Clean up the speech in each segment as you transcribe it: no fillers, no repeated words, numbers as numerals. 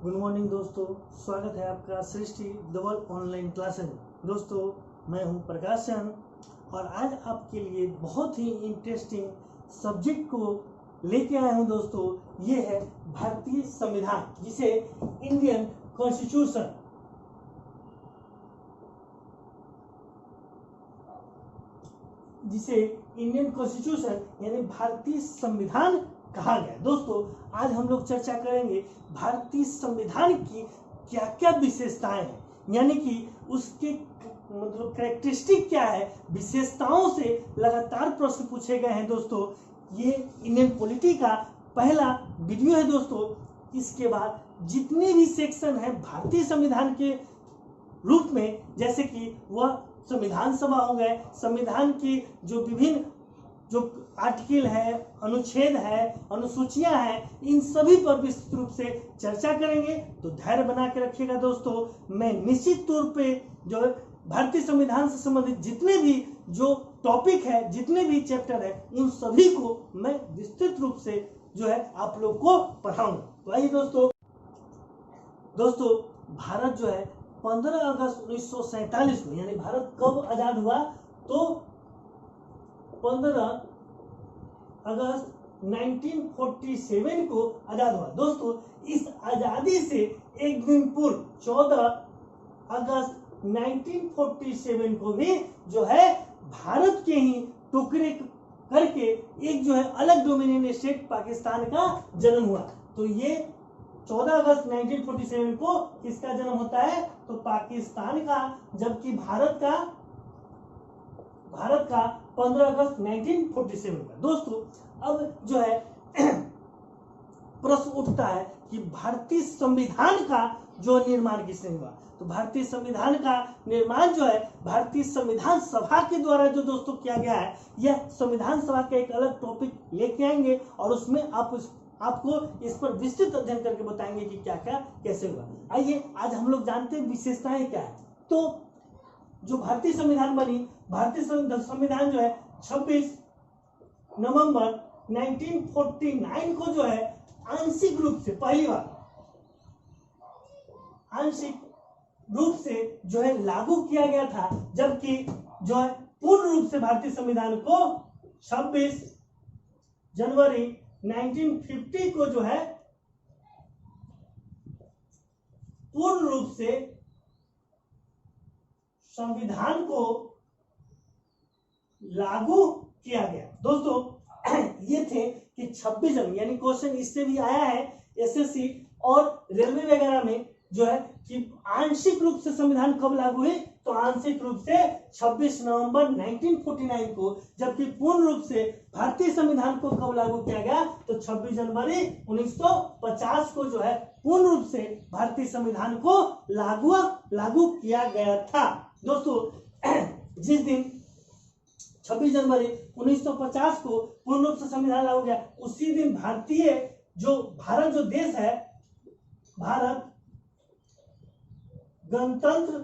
Good morning दोस्तों, स्वागत है आपका सृष्टि डबल ऑनलाइन क्लासेस में। दोस्तों, मैं हूं प्रकाश चंद और आज आपके लिए बहुत ही इंटरेस्टिंग सब्जेक्ट को लेके आया हूं। दोस्तों, ये है भारतीय संविधान, जिसे इंडियन कॉन्स्टिट्यूशन यानी भारतीय संविधान कहा गया। दोस्तों, आज हम लोग चर्चा करेंगे भारतीय संविधान की क्या क्या विशेषताएं हैं, यानी कि उसके मतलब कैरेक्टरिस्टिक क्या है, विशेषताओं से लगातार प्रश्न पूछे गए हैं। दोस्तों, ये इंडियन पॉलिटी का पहला वीडियो है। दोस्तों, इसके बाद जितने भी सेक्शन है भारतीय संविधान के रूप में, जैसे कि वह संविधान सभा हो गए, संविधान की जो विभिन्न जो आर्टिकल है, अनुच्छेद है, अनुसूचियां हैं, इन सभी पर विस्तृत रूप से चर्चा करेंगे। तो धैर्य बना के रखिएगा। दोस्तों, मैं निश्चित तौर पे जो भारतीय संविधान से संबंधित जितने भी जो टॉपिक है, जितने भी चैप्टर है, उन सभी को मैं विस्तृत रूप से जो है आप लोग को पढ़ाऊंगा। तो आइए दोस्तों, भारत जो है 15 अगस्त 1947 में, यानी भारत कब आजाद हुआ, तो 15 अगस्त 1947 को आजाद हुआ। दोस्तों, इस आजादी से एक दिन पूर्व 14 अगस्त 1947 को भी जो है भारत के ही टुकड़े करके एक जो है अलग डोमिनियन स्टेट पाकिस्तान का जन्म हुआ। तो ये 14 अगस्त 1947 को किसका जन्म होता है, तो पाकिस्तान का, जबकि भारत का 15 अगस्त 1947 का। दोस्तों, अब जो है प्रश्न उठता है कि भारतीय संविधान का जो निर्माण किसने हुआ। तो भारतीय संविधान का निर्माण जो है भारतीय संविधान सभा के द्वारा जो दोस्तों किया गया है। यह संविधान सभा का एक अलग टॉपिक लेके आएंगे और उसमें आपको इस पर विस्तृत अध्ययन करके बताएंगे कि क्या क्या कैसे हुआ। आइए आज हम लोग जानते हैं विशेषताएं क्या है। तो जो भारतीय संविधान बनी, भारतीय संविधान जो है 26 नवंबर 1949 को जो है आंशिक रूप से, पहली बार आंशिक रूप से जो है लागू किया गया था, जबकि जो है पूर्ण रूप से भारतीय संविधान को 26 जनवरी 1950 को जो है पूर्ण रूप से संविधान को लागू किया गया। दोस्तों, ये थे कि 26 जनवरी, यानी क्वेश्चन इससे भी आया है एसएससी और रेलवे वगैरह में, जो है कि आंशिक रूप से संविधान कब लागू हुई, तो आंशिक रूप से 26 नवंबर 1949 को, जबकि पूर्ण रूप से भारतीय संविधान को कब लागू किया गया, तो 26 जनवरी 1950 को जो है पूर्ण रूप से भारतीय संविधान को लागू किया गया था। दोस्तों, जिस दिन 26 जनवरी 1950 को पूर्ण रूप से संविधान लागू किया, उसी दिन भारत जो देश है, भारत गणतंत्र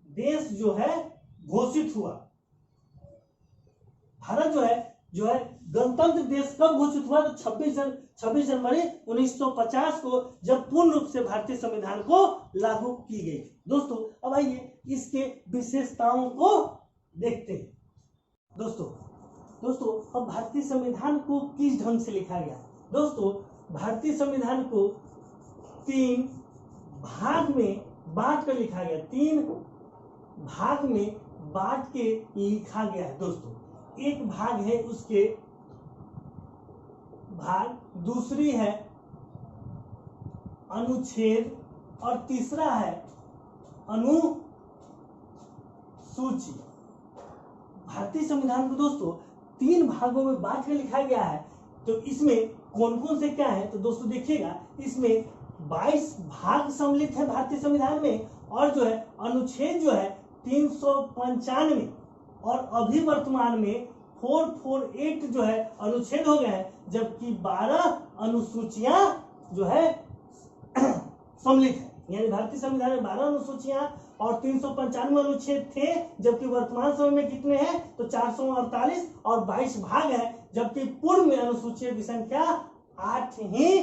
देश जो है घोषित हुआ। भारत जो है गणतंत्र देश कब घोषित हुआ, तो 26 जनवरी 1950 को, जब पूर्ण रूप से भारतीय संविधान को लागू की गई। दोस्तों, अब आइए इसके विशेषताओं को देखते हैं। दोस्तों, अब भारतीय संविधान को किस ढंग से लिखा गया। दोस्तों, भारतीय संविधान को 3 भाग में बांट कर लिखा गया, 3 भाग में बांट के लिखा गया है। दोस्तों, एक भाग है उसके भाग, दूसरी है अनुच्छेद और तीसरा है अनुसूची। भारतीय संविधान को दोस्तों 3 भागों में बांट के लिखा गया है। तो इसमें कौन कौन से क्या है, तो दोस्तों देखिएगा, इसमें 22 भाग सम्मिलित है भारतीय संविधान में, और जो है अनुच्छेद जो है 395 और अभी वर्तमान में 448 जो है अनुच्छेद हो गए हैं, जबकि 12 अनुसूचियां जो है सम्मिलित है। यानी भारतीय संविधान में 12 अनुसूचियां और 395 अनुच्छेद थे, जबकि वर्तमान समय में कितने हैं, तो 448 और 22 भाग है, जबकि पूर्व में अनुसूचियों की संख्या 8 ही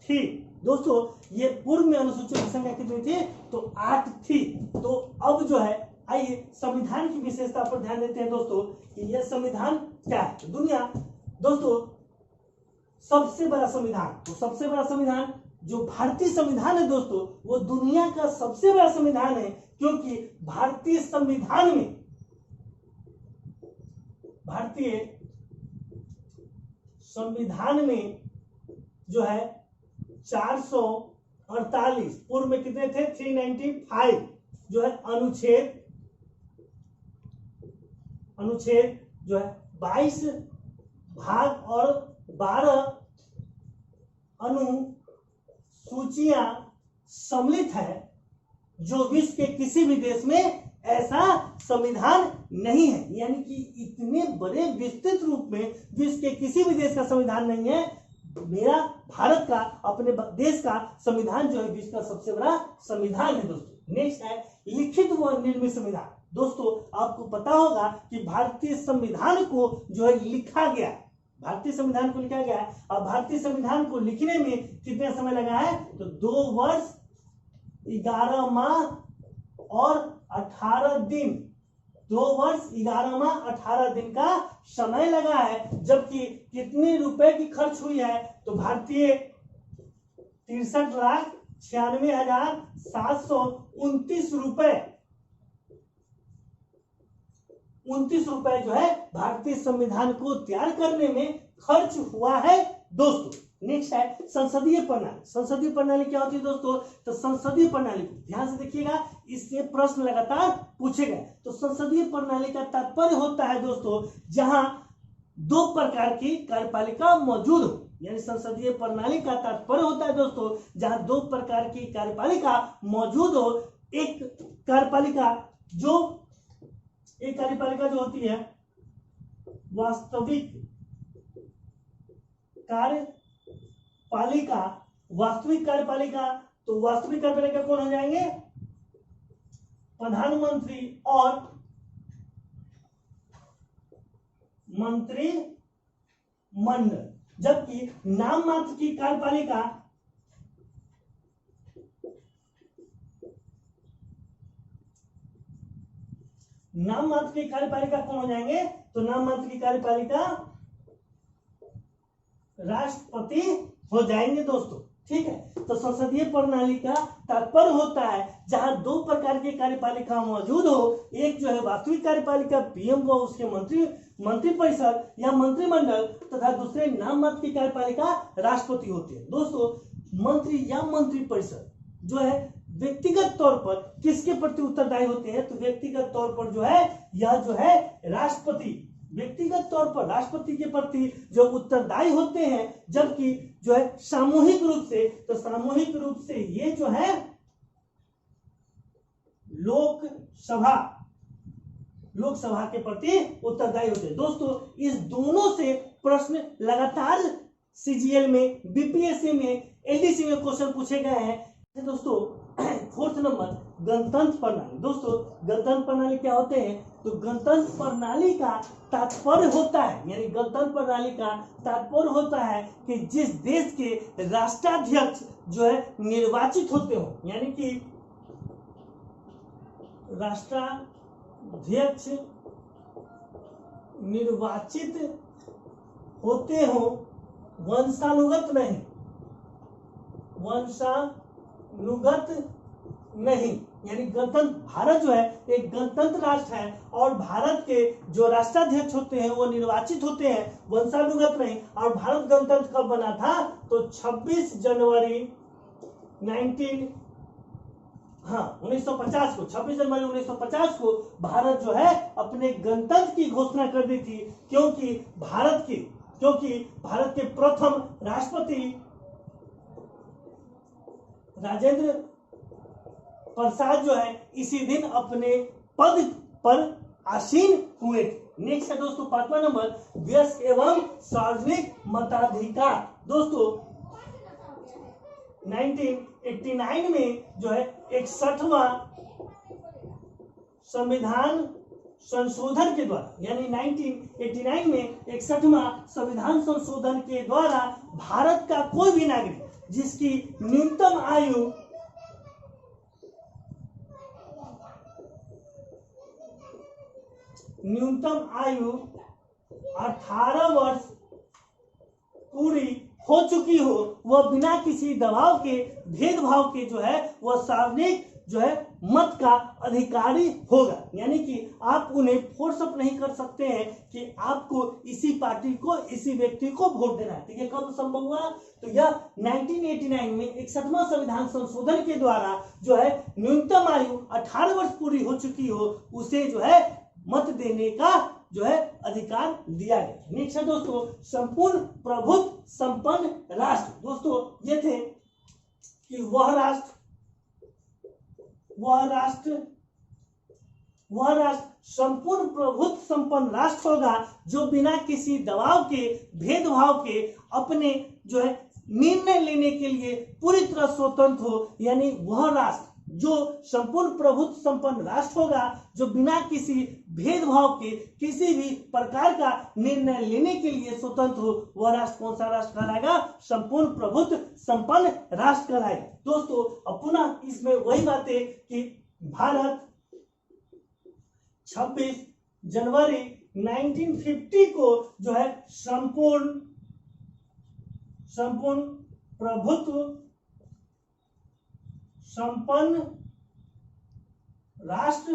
थी। दोस्तों ये पूर्व में अनुसूचियों की संख्या कितनी थी? तो 8 थी। तो अब जो है आइए संविधान की विशेषता पर ध्यान देते हैं दोस्तों कि यह संविधान क्या है। दुनिया दोस्तों सबसे बड़ा संविधान, तो सबसे बड़ा संविधान जो भारतीय संविधान है दोस्तों, वो दुनिया का सबसे बड़ा संविधान है, क्योंकि भारतीय संविधान में जो है 448, पूर्व में कितने थे? 395 जो है अनुच्छेद जो है 22 भाग और 12 अनुसूचियां सम्मिलित है, जो विश्व के किसी भी देश में ऐसा संविधान नहीं है। यानी कि इतने बड़े विस्तृत रूप में विश्व के किसी भी देश का संविधान नहीं है। मेरा भारत का, अपने देश का संविधान जो है विश्व का सबसे बड़ा संविधान है दोस्तों। नेक्स्ट है लिखित व निर्मित संविधान। दोस्तों आपको पता होगा कि भारतीय संविधान को जो है लिखा गया, भारतीय संविधान को लिखा गया है। और भारतीय संविधान को लिखने में कितना समय लगा है? तो 2 वर्ष 11 माह और 18 दिन, 2 वर्ष 11 माह 18 दिन का समय लगा है। जबकि कितने रुपए की खर्च हुई है? तो भारतीय 63,96,729 रुपए, 29 रुपए जो है भारतीय संविधान को तैयार करने में खर्च हुआ है दोस्तों। नेक्स्ट है संसदीय प्रणाली। संसदीय प्रणाली क्या होती है दोस्तों? तो संसदीय प्रणाली को ध्यान से देखिएगा, इससे प्रश्न लगातार पूछे गए। तो संसदीय प्रणाली का तात्पर्य होता है दोस्तों जहां 2 प्रकार की कार्यपालिका मौजूद हो। यानी संसदीय प्रणाली का तात्पर्य होता है दोस्तों जहां 2 प्रकार की कार्यपालिका मौजूद हो। एक कार्यपालिका जो होती है वास्तविक कार्यपालिका, वास्तविक कार्यपालिका। तो वास्तविक कार्यपालिका कौन हो जाएंगे? प्रधानमंत्री और मंत्रिमंडल। जबकि नाम मात्र की कार्यपालिका कौन हो जाएंगे? तो नाम मात्र की कार्यपालिका राष्ट्रपति हो जाएंगे दोस्तों। ठीक है, तो संसदीय प्रणाली का तात्पर्य होता है जहां 2 प्रकार की कार्यपालिका मौजूद हो। एक जो है वास्तविक कार्यपालिका पीएम व उसके मंत्रिपरिषद या मंत्रिमंडल, तथा दूसरे नाम मात्र की कार्यपालिका राष्ट्रपति होते हैं। दोस्तों मंत्री या मंत्रिपरिषद जो है व्यक्तिगत तौर पर किसके प्रति उत्तरदायी होते हैं? तो व्यक्तिगत तौर पर जो है यह जो है राष्ट्रपति, व्यक्तिगत तौर पर राष्ट्रपति के प्रति जो उत्तरदायी होते हैं। जबकि जो है सामूहिक रूप से ये जो है लोकसभा के प्रति उत्तरदायी होते हैं। दोस्तों इस दोनों से प्रश्न लगातार सीजीएल में, बीपीएससी में, एलडीसी में क्वेश्चन पूछे गए हैं दोस्तों। 4th नंबर गणतंत्र प्रणाली। दोस्तों गणतंत्र प्रणाली क्या होते हैं? तो गणतंत्र प्रणाली का तात्पर्य होता है, यानी गणतंत्र प्रणाली का तात्पर्य होता है कि जिस देश के राष्ट्राध्यक्ष जो है निर्वाचित होते हो, यानी कि राष्ट्राध्यक्ष निर्वाचित होते हो, वंशानुगत नहीं, यानी गणतंत्र, भारत जो है एक गणतंत्र राष्ट्र है और भारत के जो राष्ट्राध्यक्ष होते हैं वो निर्वाचित होते हैं, वंशानुगत नहीं। और भारत गणतंत्र कब बना था? तो 26 जनवरी 1950 को, 26 जनवरी 1950 को भारत जो है अपने गणतंत्र की घोषणा कर दी थी, क्योंकि भारत के प्रथम राष्ट्रपति राजेंद्र प्रसाद जो है इसी दिन अपने पद पर आसीन हुए थे। नेक्स्ट है दोस्तों 5वां नंबर व्यस्क एवं सार्वजनिक मताधिकार। दोस्तों 1989 में जो है 61वां संविधान संशोधन के द्वारा, यानी 1989 में 61वां संविधान संशोधन के द्वारा भारत का कोई भी नागरिक जिसकी न्यूनतम आयु 18 वर्ष पूरी हो चुकी हो, वह बिना किसी दबाव के, भेदभाव के जो है वह सार्वजनिक जो है मत का अधिकारी होगा। यानी कि आप उन्हें फोर्स अप नहीं कर सकते हैं कि आपको इसी पार्टी को, इसी व्यक्ति को वोट देना है। ठीक है, कब संभव हुआ? तो यह 1989 में 61वां संविधान संशोधन के द्वारा जो है न्यूनतम आयु 18 वर्ष पूरी हो चुकी हो उसे जो है मत देने का जो है अधिकार दिया गया। नेक्स्ट है दोस्तों संपूर्ण प्रभुत्व संपन्न राष्ट्र। दोस्तों ये थे कि वह राष्ट्र संपूर्ण प्रभुत्व संपन्न राष्ट्र होगा जो बिना किसी दबाव के, भेदभाव के अपने जो है निर्णय लेने के लिए पूरी तरह स्वतंत्र हो। यानी वह राष्ट्र जो संपूर्ण प्रभुत्व संपन्न राष्ट्र होगा जो बिना किसी भेदभाव के, किसी भी प्रकार का निर्णय लेने के लिए स्वतंत्र हो, वह राष्ट्र कौन सा राष्ट्र कहलाएगा? संपूर्ण प्रभुत्व संपन्न राष्ट्र कहलाएगा। दोस्तों अब पुनः इसमें वही बातें कि भारत 26 जनवरी 1950 को जो है संपूर्ण प्रभुत्व संपन्न राष्ट्र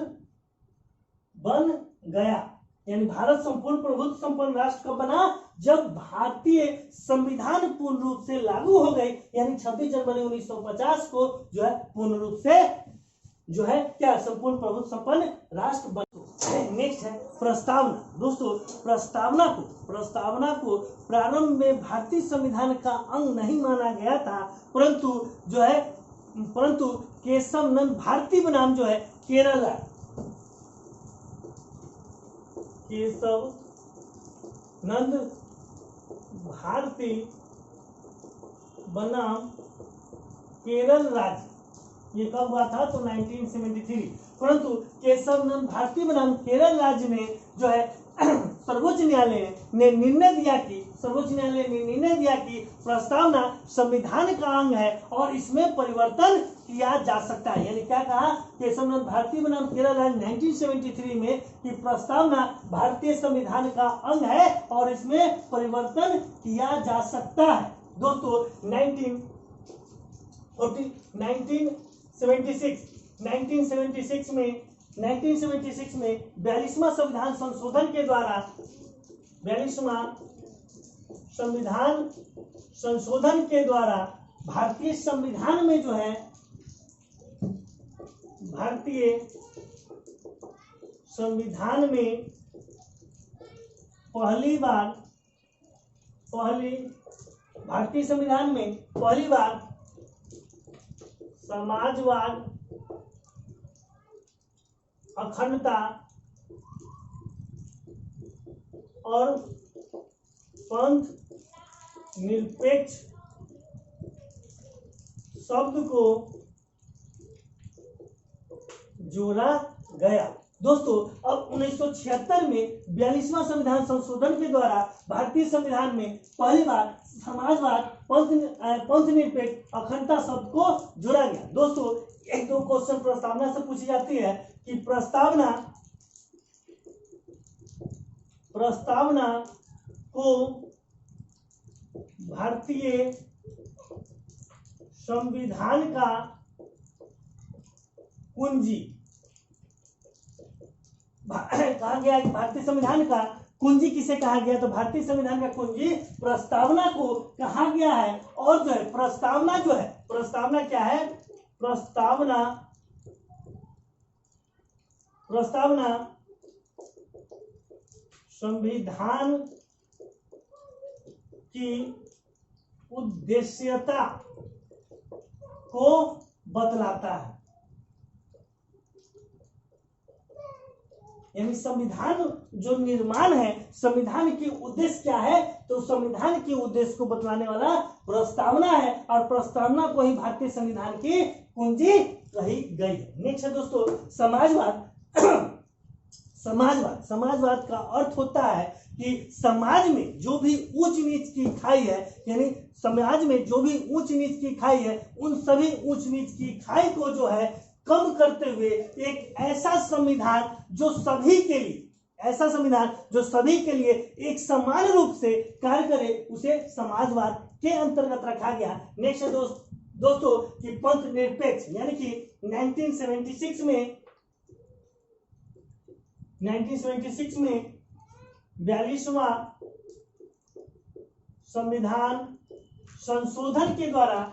बन गया। यानी भारत संपूर्ण प्रभुत्व संपन्न राष्ट्र कब बना? जब भारतीय संविधान पूर्ण रूप से लागू हो गए। यानी 26 जनवरी 1950 को जो है पूर्ण रूप से जो है क्या संपूर्ण प्रभुत्व संपन्न राष्ट्र बन। नेक्स्ट है प्रस्तावना। दोस्तों प्रस्तावना को प्रारंभ में भारतीय संविधान का अंग नहीं माना गया था, परंतु केशव नंद भारती बनाम जो है केरल केशव नंद भारती बनाम केरल राज्य, ये कब हुआ था? तो 1973। परंतु केशव नंद भारती बनाम केरल राज्य में जो है सर्वोच्च न्यायालय ने निर्णय दिया कि प्रस्तावना संविधान का अंग है और इसमें परिवर्तन किया जा सकता है। यानी क्या कहा केशव नंद भारती बनाम केरल राज्य 1973 में कि प्रस्तावना भारतीय संविधान का अंग है और इसमें परिवर्तन किया जा सकता है। दोस्तों 1976 में 42वां संविधान संशोधन के द्वारा भारतीय संविधान में जो है भारतीय संविधान में पहली बार समाजवाद, अखंडता और पंथ निरपेक्ष शब्द को जोड़ा गया। दोस्तों अब 1976 में 42वां संविधान संशोधन के द्वारा भारतीय संविधान में पहली बार समाजवाद, पंथ निरपेक्ष, अखंडता शब्द को जोड़ा गया। दोस्तों एक दो क्वेश्चन प्रस्तावना से पूछी जाती है कि प्रस्तावना को भारतीय संविधान का कुंजी कहा गया है। भारतीय संविधान का कुंजी किसे कहा गया? तो भारतीय संविधान का कुंजी प्रस्तावना को कहा गया है। और जो है प्रस्तावना क्या है? प्रस्तावना संविधान की उद्देश्यता को बतलाता है। यानी संविधान जो निर्माण है, संविधान की उद्देश्य क्या है? तो संविधान की उद्देश्य को बतलाने वाला प्रस्तावना है और प्रस्तावना को ही भारतीय संविधान की कुंजी कही गई। नेक्स्ट है दोस्तों समाजवाद। समाजवाद, समाजवाद का अर्थ होता है कि समाज में जो भी ऊंच नीच की खाई है, यानी समाज में जो भी ऊंच नीच की खाई है, उन सभी ऊंच नीच की खाई को जो है कम करते हुए एक ऐसा संविधान जो सभी के लिए, ऐसा संविधान जो सभी के लिए एक समान रूप से कार्य करे, उसे समाजवाद के अंतर्गत रखा गया। नेक्स्ट है दोस्तों कि पंथ निरपेक्ष, यानी कि 1976 में 42वां संविधान संशोधन के द्वारा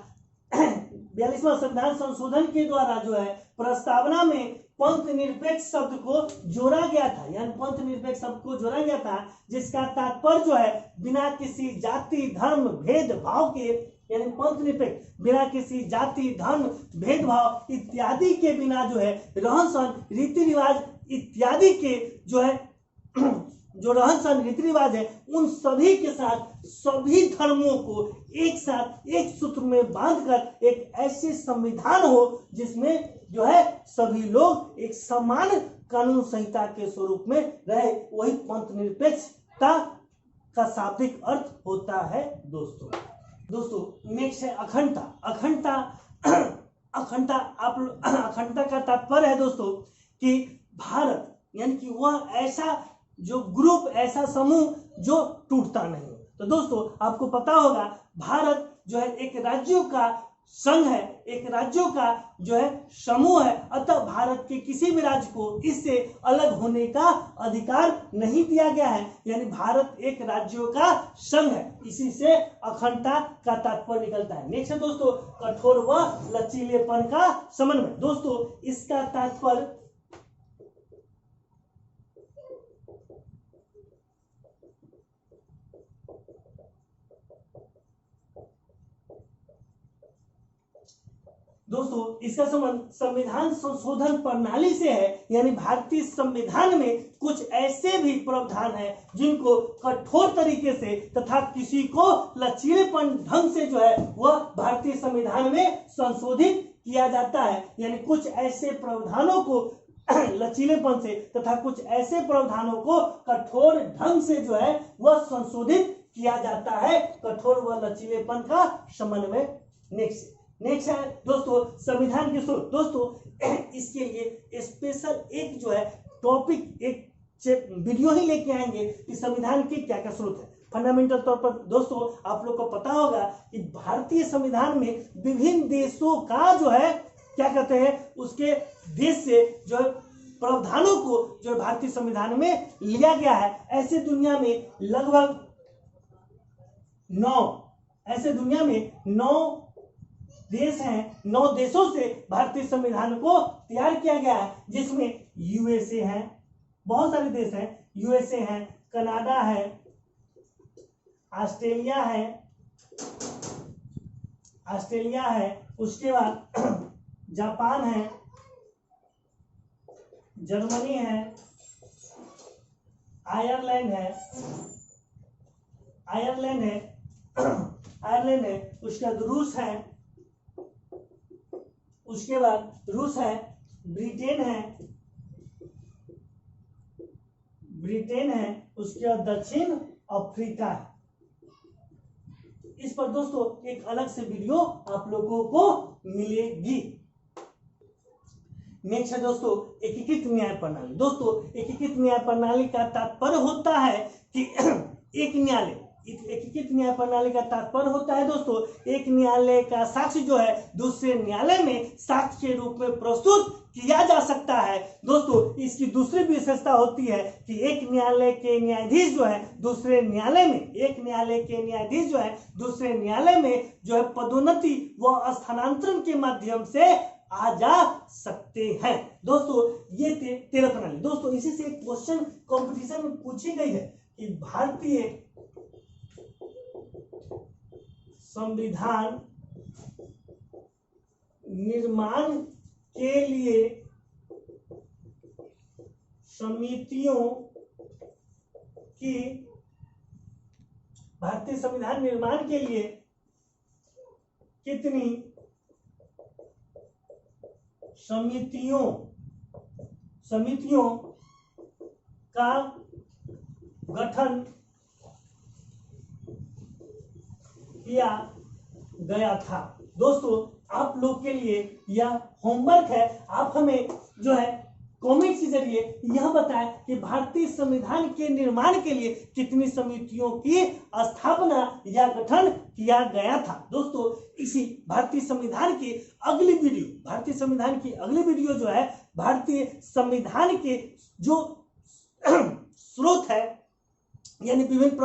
42वां संविधान संशोधन के द्वारा जो है प्रस्तावना में पंथ निरपेक्ष शब्द को जोड़ा गया था, यानी पंथ निरपेक्ष शब्द को जोड़ा गया था, जिसका तात्पर्य जो है बिना किसी जाति धर्म भेदभाव के, यानी पंथ निरपेक्ष बिना किसी जाति धर्म भेदभाव इत्यादि के बिना जो है रहन सहन रीति रिवाज इत्यादि के जो है जो रहन सहन रीति रिवाज है, उन सभी के साथ सभी धर्मों को एक साथ एक सूत्र में बांधकर एक ऐसे संविधान हो जिसमें जो है सभी लोग एक समान कानून संहिता के स्वरूप में रहे, वही पंथ निरपेक्षता का शाब्दिक अर्थ होता है। दोस्तों नेक्स्ट है अखंडता। अखंडता का तात्पर्य है दोस्तों कि भारत, यानी कि वह ऐसा जो ग्रुप, ऐसा समूह जो टूटता नहीं। तो दोस्तों आपको पता होगा भारत जो है एक राज्यों का संघ है, एक राज्यों का जो है समूह है, अतः भारत के किसी भी राज्य को इससे अलग होने का अधिकार नहीं दिया गया है, यानी भारत एक राज्यों का संघ है, इसी से अखंडता का तात्पर्य निकलता है। नेक्स्ट है दोस्तों कठोर व लचीलेपन का समन्वय। दोस्तों इसका तात्पर्य इसका संबंध संविधान संशोधन प्रणाली से है, यानी भारतीय संविधान में कुछ ऐसे भी प्रावधान हैं जिनको कठोर तरीके से तथा किसी को लचीलेपन ढंग से जो है वह भारतीय संविधान में संशोधित किया जाता है, यानी कुछ ऐसे प्रावधानों को लचीलेपन से तथा कुछ ऐसे प्रावधानों को कठोर ढंग से जो है वह संशोधित किया जाता है, कठोर व लचीलेपन का समन्वय। नेक्स्ट है दोस्तों संविधान के स्रोत। दोस्तों इसके लिए स्पेशल एक जो है टॉपिक, एक वीडियो ही लेके आएंगे कि संविधान के क्या क्या स्रोत है। फंडामेंटल तौर पर दोस्तों आप लोग को पता होगा कि भारतीय संविधान में विभिन्न देशों का जो है क्या कहते हैं, उसके देश से जो है प्रावधानों को जो है भारतीय संविधान में लिया गया है। ऐसे दुनिया में लगभग 9 देश हैं, 9 देशों से भारतीय संविधान को तैयार किया गया है, जिसमें यूएसए है, बहुत सारे देश हैं, यूएसए है, कनाडा है, ऑस्ट्रेलिया है, उसके बाद जापान है, जर्मनी है, आयरलैंड है, उसके बाद रूस है, ब्रिटेन है, उसके बाद दक्षिण अफ्रीका है। इस पर दोस्तों एक अलग से वीडियो आप लोगों को मिलेगी। नेक्स्ट है दोस्तों एकीकृत न्याय प्रणाली। दोस्तों एकीकृत न्याय प्रणाली का तात्पर्य होता है कि एकीकृत न्याय प्रणाली का तात्पर्य होता है दोस्तों एक न्यायालय का साक्ष्य जो है दूसरे न्यायालय में साक्ष्य के रूप में प्रस्तुत किया जा सकता है। दोस्तों इसकी दूसरी विशेषता होती है कि एक न्यायालय के न्यायाधीश जो है दूसरे न्यायालय में जो है पदोन्नति व स्थानांतरण के माध्यम से आ जा सकते हैं। दोस्तों ये 13 प्रणाली। दोस्तों इसी से एक क्वेश्चन कंपटीशन में पूछी गई है कि भारतीय संविधान निर्माण के लिए समितियों की भारतीय संविधान निर्माण के लिए कितनी समितियों का गठन किया गया था। दोस्तों आप लोग के लिए यह होमवर्क है, आप हमें जो है कमेंट के जरिए यह बताएं कि भारतीय संविधान के निर्माण के लिए कितनी समितियों की स्थापना या गठन किया गया था। दोस्तों इसी भारतीय संविधान की अगली वीडियो जो है भारतीय संविधान के जो स्रोत है यानी विभिन्न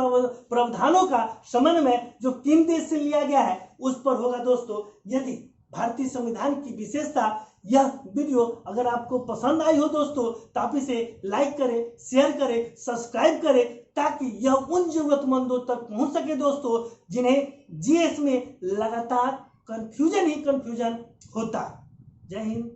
प्रावधानों का समन्वय जो किन देश से लिया गया है उस पर होगा। दोस्तों यदि भारतीय संविधान की विशेषता यह वीडियो अगर आपको पसंद आई हो दोस्तों तो आप इसे लाइक करें, शेयर करें, सब्सक्राइब करें ताकि यह उन जरूरतमंदों तक पहुंच सके दोस्तों जिन्हें जीएस में लगातार कंफ्यूजन होता है। जय हिंद।